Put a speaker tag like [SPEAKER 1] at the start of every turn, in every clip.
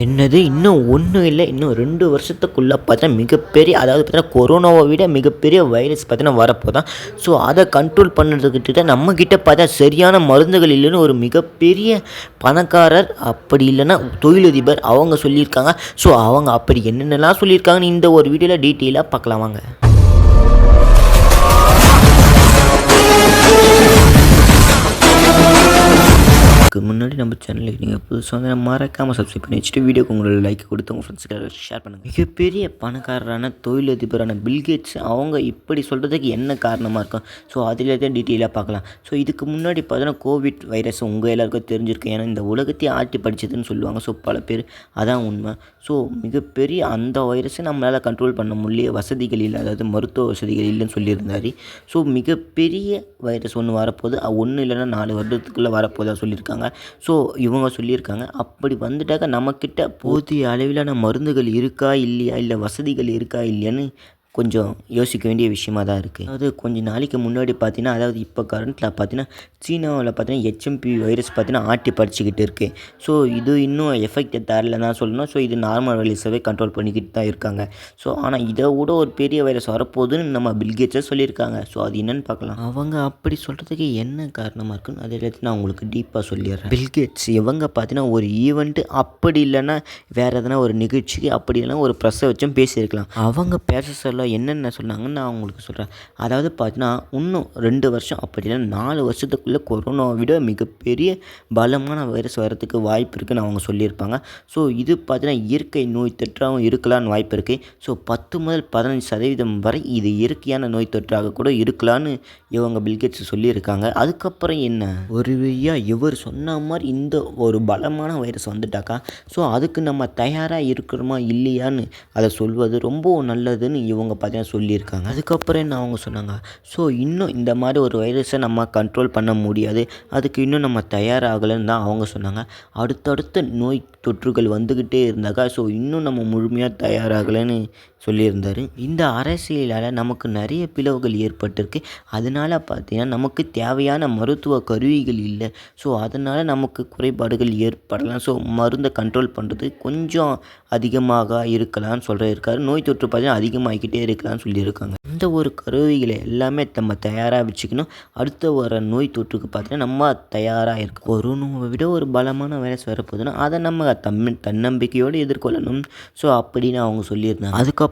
[SPEAKER 1] என்னது இன்னும் ஒன்றும் இல்லை, இன்னும் 2 வருஷத்துக்குள்ளே பார்த்தீங்கன்னா மிகப்பெரிய, அதாவது பார்த்தீங்கன்னா கொரோனாவை விட மிகப்பெரிய வைரஸ் பார்த்தீங்கன்னா வரப்போதான். ஸோ அதை கண்ட்ரோல் பண்ணுறதுக்கிட்ட நம்மக்கிட்ட பார்த்தா சரியான மருந்துகள் இல்லைன்னு ஒரு மிகப்பெரிய பணக்காரர் அப்படி இல்லைன்னா தொழிலதிபர் அவங்க சொல்லியிருக்காங்க. ஸோ அவங்க அப்படி என்னென்னலாம் சொல்லியிருக்காங்கன்னு இந்த ஒரு வீடியோவில் டீட்டெயிலாக பார்க்கலாம் வாங்க. முன்னாடி நம்ம சேனலுக்கு நீங்கள் புதுசாக வந்து மறக்காமல் சப்ஸ்கிரைப் பண்ணி வச்சுட்டு வீடியோக்கு உங்களோட லைக் கொடுத்து உங்கள் ஃப்ரெண்ட்ஸுக்கு ஷேர் பண்ணுங்கள். மிகப்பெரிய பணக்காரரான தொழிலதிபரான பில்கேட்ஸ் அவங்க இப்படி சொல்கிறதுக்கு என்ன காரணமாக இருக்கும்? ஸோ அதில் தான் டீட்டெயிலாக பார்க்கலாம். ஸோ இதுக்கு முன்னாடி பார்த்தீங்கன்னா கோவிட் வைரஸ் உங்கள் எல்லாருக்கும் தெரிஞ்சிருக்கு. ஏன்னா இந்த உலகத்தையே ஆட்டி படிச்சதுன்னு சொல்லுவாங்க. ஸோ பல பேர் அதான் உண்மை. ஸோ மிகப்பெரிய அந்த வைரஸை நம்மளால் கண்ட்ரோல் பண்ண முடியல, வசதிகள் இல்லை, அதாவது மருத்துவ வசதிகள் இல்லைன்னு சொல்லியிருந்தார். ஸோ மிகப்பெரிய வைரஸ் ஒன்று வரப்போகுது, ஒன்று இல்லைன்னா 4 வருடத்துக்குள்ளே வரப்போதா சொல்லியிருக்காங்க. ஸோ இவங்க சொல்லியிருக்காங்க அப்படி வந்துட்டாக்க நம்மக்கிட்ட போதிய அளவிலான மருந்துகள் இருக்கா இல்லையா, இல்லை வசதிகள் இருக்கா இல்லையான்னு கொஞ்சம் யோசிக்க வேண்டிய விஷயமாக தான் இருக்குது. அதாவது கொஞ்சம் நாளைக்கு முன்னாடி பார்த்தீங்கன்னா, அதாவது இப்போ கரண்ட்டில் பார்த்தீங்கன்னா சீனாவில் பார்த்தீங்கன்னா ஹெச்எம்பி வைரஸ் பார்த்தீங்கன்னா ஆட்டி படிச்சுக்கிட்டு இருக்குது. ஸோ இது இன்னும் எஃபெக்ட் தரல தான் சொல்லணும். ஸோ இது நார்மல் வைரஸாகவே கண்ட்ரோல் பண்ணிக்கிட்டு தான் இருக்காங்க. ஸோ ஆனால் இதை விட ஒரு பெரிய வைரஸ் வரப்போகுதுன்னு நம்ம பில்கேட்ஸை சொல்லியிருக்காங்க. ஸோ அது என்னென்னு பார்க்கலாம். அவங்க அப்படி சொல்கிறதுக்கு என்ன காரணமாக இருக்குன்னு அது எல்லாத்தையும் நான் உங்களுக்கு டீப்பாக சொல்லிடுறேன். பில்கேட்ஸ் இவங்க பார்த்தீங்கன்னா ஒரு ஈவெண்ட்டு அப்படி இல்லைன்னா வேறு எதனா ஒரு நிகழ்ச்சிக்கு அப்படி இல்லைன்னா ஒரு ப்ரெஸ்ஸை வச்சும் பேசியிருக்கலாம். அவங்க பேச சொல்ல என்னென்ன சொன்னாங்கன்னு நான் உங்களுக்கு சொல்கிறேன். அதாவது பார்த்தீங்கன்னா இன்னும் 2 வருஷம் அப்படி இல்லைன்னா 4 வருஷத்துக்குள்ளே கொரோனாவை விட மிகப்பெரிய பலமான வைரஸ் வரதுக்கு வாய்ப்பு இருக்குதுன்னு அவங்க சொல்லியிருப்பாங்க. ஸோ இது பார்த்தீங்கன்னா இயற்கை நோய் தொற்றாகவும் இருக்கலான்னு வாய்ப்பு இருக்குது. ஸோ 10 முதல் 15% வரை இது இயற்கையான நோய் தொற்றாக கூட இருக்கலான்னு இவங்க பில்கேட்ஸ் சொல்லியிருக்காங்க. அதுக்கப்புறம் என்ன, ஒரு வழியாக இவர் சொன்ன மாதிரி இந்த ஒரு பலமான வைரஸ் வந்துட்டாக்கா ஸோ அதுக்கு நம்ம தயாராக இருக்கிறோமா இல்லையான்னு அதை சொல்வது ரொம்ப நல்லதுன்னு இவங்க பார்த்தீங்கன்னா சொல்லியிருக்காங்க. அதுக்கப்புறம் என்ன அவங்க சொன்னாங்க, ஸோ இன்னும் இந்த மாதிரி ஒரு வைரஸை நம்ம கண்ட்ரோல் பண்ண முடியாது, அதுக்கு இன்னும் நம்ம தயாராகலைன்னு தான் அவங்க சொன்னாங்க. அடுத்தடுத்த நோய் தொற்றுகள் வந்துக்கிட்டே இருந்தாக்கா ஸோ இன்னும் நம்ம முழுமையாக தயாராகலைன்னு சொல்லியிருந்தார். இந்த அரசியலால் நமக்கு நிறைய பிளவுகள் ஏற்பட்டிருக்கு. அதனால் பார்த்திங்கன்னா நமக்கு தேவையான மருத்துவ கருவிகள் இல்லை. ஸோ அதனால் நமக்கு குறைபாடுகள் ஏற்படலாம். ஸோ மருந்தை கண்ட்ரோல் பண்ணுறது கொஞ்சம் அதிகமாக இருக்கலாம்னு சொல்லியிருக்காரு. நோய் தொற்று பார்த்திங்கன்னா அதிகமாகிக்கிட்டே இருக்கலாம்னு சொல்லியிருக்காங்க. இந்த ஒரு கருவிகளை எல்லாமே நம்ம தயாராக வச்சுக்கணும். அடுத்த வர நோய் தொற்றுக்கு பார்த்திங்கன்னா நம்ம தயாராக இருக்கணும். கொரோனாவை விட ஒரு பலமான வைரஸ் வரப்போகுதுன்னா அதை நம்ம தன்னம்பிக்கையோடு எதிர்கொள்ளணும். ஸோ அப்படின்னு அவங்க சொல்லியிருந்தாங்க. அதுக்கப்புறம்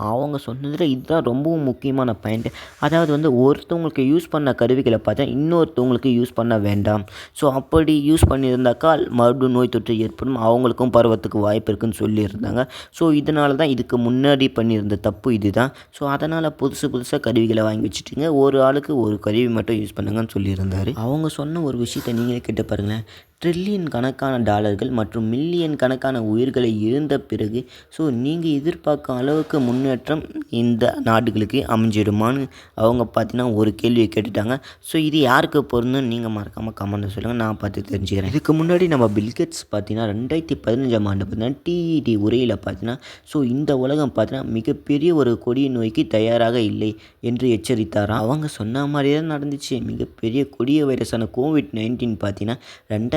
[SPEAKER 1] அவங்க சொன்னதில் இதுதான் ரொம்பவும் முக்கியமான பாயிண்ட். அதாவது வந்து ஒருத்தவங்களுக்கு யூஸ் பண்ண கருவிகளை பார்த்தா இன்னொருத்தவங்களுக்கு யூஸ் பண்ண வேண்டாம். ஸோ அப்படி யூஸ் பண்ணியிருந்தாக்கா மறுபடியும் நோய் தொற்று ஏற்படும், அவங்களுக்கும் பரவத்துக்கு வாய்ப்பு இருக்குதுன்னு சொல்லியிருந்தாங்க. ஸோ இதனால தான் இதுக்கு முன்னாடி பண்ணியிருந்த தப்பு இதுதான். ஸோ அதனால் புதுசாக கருவிகளை வாங்கி வச்சுட்டுங்க, ஒரு ஆளுக்கு ஒரு கருவி மட்டும் யூஸ் பண்ணுங்கன்னு சொல்லியிருந்தார். அவங்க சொன்ன ஒரு விஷயத்தை நீங்களே கேட்டு பாருங்களேன். ட்ரில்லியன் கணக்கான டாலர்கள் மற்றும் மில்லியன் கணக்கான உயிர்களை இழந்த பிறகு ஸோ நீங்கள் எதிர்பார்க்கும் அளவுக்கு முன்னேற்றம் இந்த நாடுகளுக்கு அமைஞ்சிடுமான்னு அவங்க பார்த்தீங்கன்னா ஒரு கேள்வியை கேட்டுட்டாங்க. ஸோ இது யாருக்கு பொருந்துன்னு நீங்கள் மறக்காமல் கமெண்ட்டில் சொல்லுங்கள், நான் பார்த்து தெரிஞ்சுக்கிறேன். இதுக்கு முன்னாடி நம்ம பில்கேட்ஸ் பார்த்தீங்கன்னா 2015ஆம் ஆண்டு பார்த்தீங்கன்னா டிஇடி உரையில் பார்த்தீங்கன்னா ஸோ இந்த உலகம் பார்த்தீங்கன்னா மிகப்பெரிய ஒரு கொடிய நோய்க்கு தயாராக இல்லை என்று எச்சரித்தாராம். அவங்க சொன்ன மாதிரியே தான் நடந்துச்சு. மிகப்பெரிய கொடிய வைரஸான கோவிட்-19 பார்த்தீங்கன்னா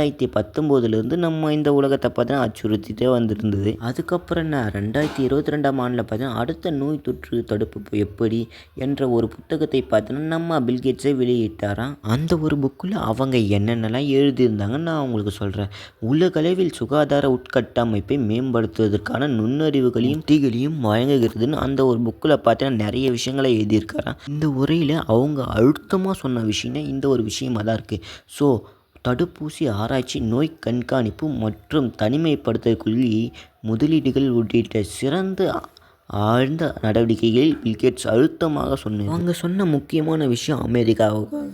[SPEAKER 1] 2019 நம்ம இந்த உலகத்தை பார்த்தீங்கன்னா அச்சுறுத்திட்டே வந்துருந்தது. அதுக்கப்புறம் என்ன 2022ஆம் ஆண்டில் பார்த்தீங்கன்னா அடுத்த நோய் தொற்று தடுப்பு எப்படி என்ற ஒரு புத்தகத்தை பார்த்தீங்கன்னா நம்ம பில்கேட்ஸை வெளியிட்டாராம். அந்த ஒரு புக்கில் அவங்க என்னென்னலாம் எழுதியிருந்தாங்கன்னு நான் உங்களுக்கு சொல்கிறேன். உலகளவில் சுகாதார உட்கட்டமைப்பை மேம்படுத்துவதற்கான நுண்ணறிவுகளையும் தீகளையும் வழங்குகிறதுன்னு அந்த ஒரு புக்கில் பார்த்தீங்கன்னா நிறைய விஷயங்களை எழுதியிருக்காராம். இந்த உரையில் அவங்க அழுத்தமாக சொன்ன விஷயம்னா இந்த ஒரு விஷயமாக தான் இருக்குது. ஸோ தடுப்பூசி ஆராய்ச்சி, நோய் கண்காணிப்பு மற்றும் தனிமைப்படுத்தல் கொள்கை முதலீடுகள் உள்ளிட்ட சிறந்த ஆழ்ந்த நடவடிக்கைகளில் பில்கேட்ஸ் அழுத்தமாக சொன்னார். அவங்க சொன்ன முக்கியமான விஷயம் அமெரிக்காவுக்காக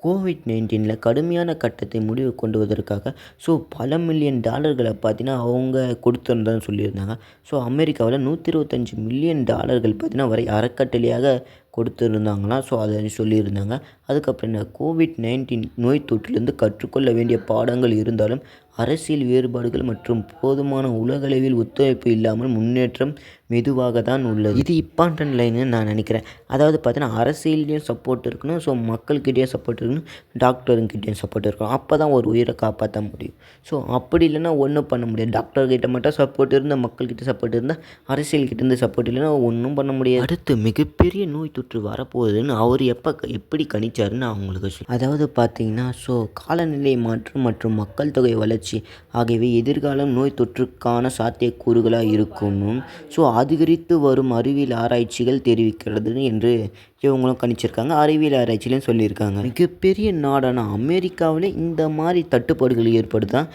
[SPEAKER 1] கோவிட்-19 கடுமையான கட்டத்தை முடிவு கொண்டு வருவதற்காக ஸோ பல மில்லியன் டாலர்களை பார்த்தீங்கன்னா அவங்க கொடுத்துருந்தான்னு சொல்லியிருந்தாங்க. ஸோ அமெரிக்காவில் 125 மில்லியன் டாலர்கள் பார்த்தீங்கன்னா வரை அறக்கட்டளையாக கொடுத்துருந்தாங்களாம். ஸோ அதை சொல்லியிருந்தாங்க. அதுக்கப்புறம் என்ன, கோவிட்-19 நோய் தொற்றிலிருந்து கற்றுக்கொள்ள வேண்டிய பாடங்கள் இருந்தாலும் அரசியல் வேறுபாடுகள் மற்றும் போதுமான உலகளவில் ஒத்துழைப்பு இல்லாமல் முன்னேற்றம் மெதுவாக தான் உள்ளது. இது இம்பார்ட்டன்ட் லைன்னு நான் நினைக்கிறேன். அதாவது பார்த்தீங்கன்னா அரசியல்லையும் சப்போர்ட் இருக்கணும், ஸோ மக்கள்கிட்டேயும் சப்போர்ட் இருக்கணும், டாக்டருங்கிட்டேயும் சப்போர்ட் இருக்கணும். அப்போ தான் ஒரு உயிரை காப்பாற்ற முடியும். ஸோ அப்படி இல்லைன்னா ஒன்றும் பண்ண முடியாது. டாக்டர்கிட்ட மட்டும் சப்போர்ட் இருந்தால், மக்கள்கிட்ட சப்போர்ட் இருந்தால், அரசியல்கிட்டேருந்து சப்போர்ட் இல்லைன்னா ஒன்றும் பண்ண முடியாது. அடுத்து மிகப்பெரிய நோய் தொற்று வரப்போகுதுன்னு அவர் எப்படி கணிச்சாருன்னு நான் உங்களுக்கு சொல்லுவேன். அதாவது பார்த்தீங்கன்னா காலநிலை மாற்றம் மற்றும் மக்கள் தொகை வளர்ச்சி ஆகியவை எதிர்காலம் நோய் தொற்றுக்கான சாத்தியக்கூறுகளாக இருக்கணும். அதிகரித்து வரும் அறிவியல் ஆராய்ச்சிகள் தெரிவிக்கிறது என்று இவங்களும் கணிச்சிருக்காங்க. அறிவியல் ஆராய்ச்சியிலையும் சொல்லியிருக்காங்க. மிகப்பெரிய நாடான அமெரிக்காவில் இந்த மாதிரி தட்டுப்பாடுகள் ஏற்படுதான்.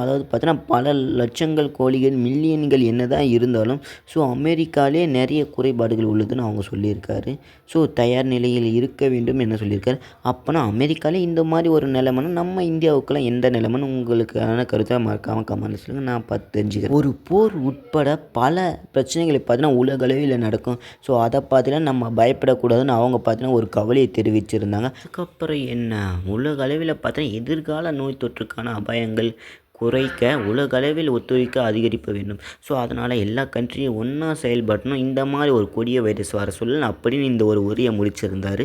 [SPEAKER 1] அதாவது பார்த்தீங்கன்னா பல லட்சங்கள் கோழிகள் மில்லியன்கள் என்ன தான் இருந்தாலும் அமெரிக்காவிலே நிறைய குறைபாடுகள் உள்ளதுன்னு அவங்க சொல்லியிருக்காரு. தயார் நிலையில் இருக்க வேண்டும் என்ன சொல்லியிருக்காரு. அப்போனா அமெரிக்காவிலே இந்த மாதிரி ஒரு நிலைமைனா நம்ம இந்தியாவுக்கெல்லாம் எந்த நிலைமைன்னு உங்களுக்கான கருத்தை மறக்காமல் கமெண்ட்ல சொல்லுங்கள். நான் தெரிஞ்சுக்கிறேன். ஒரு போர் உட்பட பல பிரச்சனைகளை பார்த்தீங்கன்னா உலக அளவில் நடக்கும். அதை பார்த்தீங்கன்னா நம்ம பயப்படக்கூடாதுன்னு அவங்க பார்த்தீங்கன்னா ஒரு கவலையை தெரிவிச்சிருந்தாங்க. அதுக்கப்புறம் என்ன, உலக அளவில் பார்த்தீங்கன்னா எதிர்கால நோய் தொற்றுக்கான அபாயங்கள் குறைக்க உலக அளவில் ஒத்துழைக்க அதிகரிக்க வேண்டும். அதனால் எல்லா கண்ட்ரியும் ஒன்றா செயல்படணும். இந்த மாதிரி ஒரு கொடிய வைரஸ் வர சொல்லணும் அப்படின்னு இந்த ஒரு உரையை முடிச்சிருந்தார்.